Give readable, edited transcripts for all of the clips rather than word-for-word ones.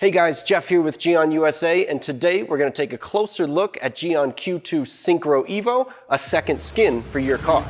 Hey guys, Jeff here with Geon USA, and today we're going to take a closer look at Geon Q2 Syncro Evo, a second skin for your car.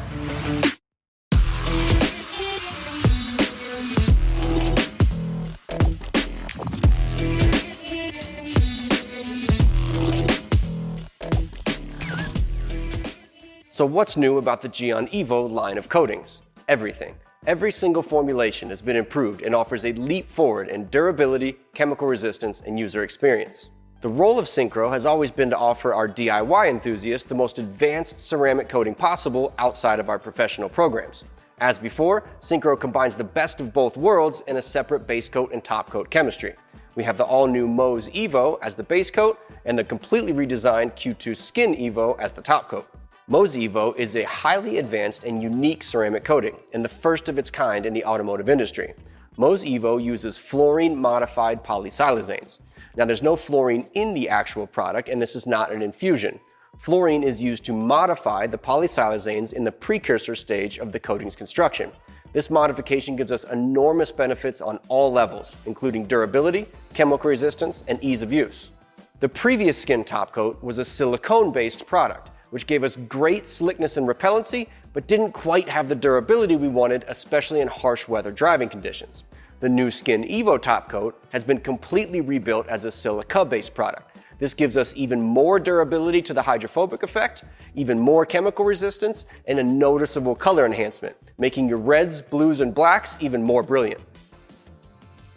So what's new about the Geon Evo line of coatings? Everything. Every single formulation has been improved and offers a leap forward in durability, chemical resistance, and user experience. The role of Syncro has always been to offer our DIY enthusiasts the most advanced ceramic coating possible outside of our professional programs. As before, Syncro combines the best of both worlds in a separate base coat and top coat chemistry. We have the all-new Mohs Evo as the base coat and the completely redesigned Q2 Skin Evo as the top coat. Mohs Evo is a highly advanced and unique ceramic coating, and the first of its kind in the automotive industry. Mohs Evo uses fluorine-modified polysiloxanes. Now, there's no fluorine in the actual product, and this is not an infusion. Fluorine is used to modify the polysiloxanes in the precursor stage of the coating's construction. This modification gives us enormous benefits on all levels, including durability, chemical resistance, and ease of use. The previous skin top coat was a silicone-based product, which gave us great slickness and repellency, but didn't quite have the durability we wanted, especially in harsh weather driving conditions. The new Skin Evo top coat has been completely rebuilt as a silica-based product. This gives us even more durability to the hydrophobic effect, even more chemical resistance, and a noticeable color enhancement, making your reds, blues, and blacks even more brilliant.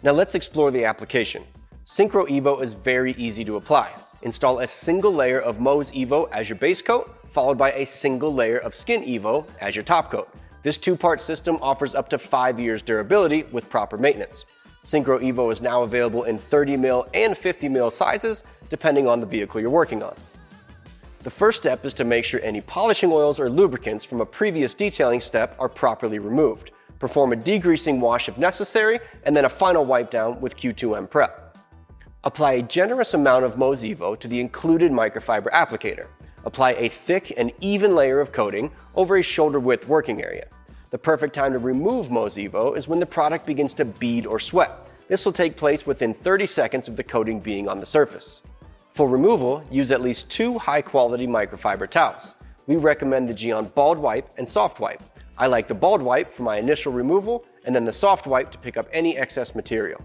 Now let's explore the application. Syncro Evo is very easy to apply. Install a single layer of Mohs Evo as your base coat, followed by a single layer of Skin Evo as your top coat. This two-part system offers up to 5 years durability with proper maintenance. Syncro Evo is now available in 30mm and 50mm sizes, depending on the vehicle you're working on. The first step is to make sure any polishing oils or lubricants from a previous detailing step are properly removed. Perform a degreasing wash if necessary, and then a final wipe down with Q2M Prep. Apply a generous amount of Mohs Evo to the included microfiber applicator. Apply a thick and even layer of coating over a shoulder width working area. The perfect time to remove Mohs Evo is when the product begins to bead or sweat. This will take place within 30 seconds of the coating being on the surface. For removal, use at least 2 high-quality microfiber towels. We recommend the Geon Bald Wipe and Soft Wipe. I like the Bald Wipe for my initial removal, and then the Soft Wipe to pick up any excess material.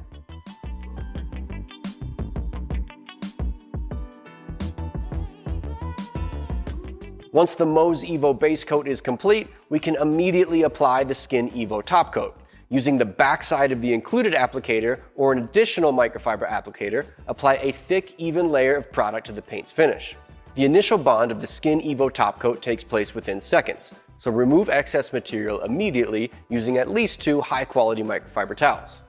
Once the Mohs Evo base coat is complete, we can immediately apply the Skin Evo top coat. Using the backside of the included applicator or an additional microfiber applicator, apply a thick, even layer of product to the paint's finish. The initial bond of the Skin Evo top coat takes place within seconds, so remove excess material immediately using at least 2 high-quality microfiber towels.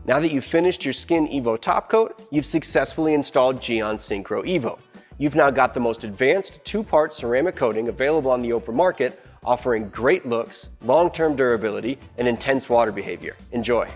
Now that you've finished your Skin Evo top coat, you've successfully installed Geon Syncro Evo. You've now got the most advanced 2-part ceramic coating available on the open market, offering great looks, long-term durability, and intense water behavior. Enjoy!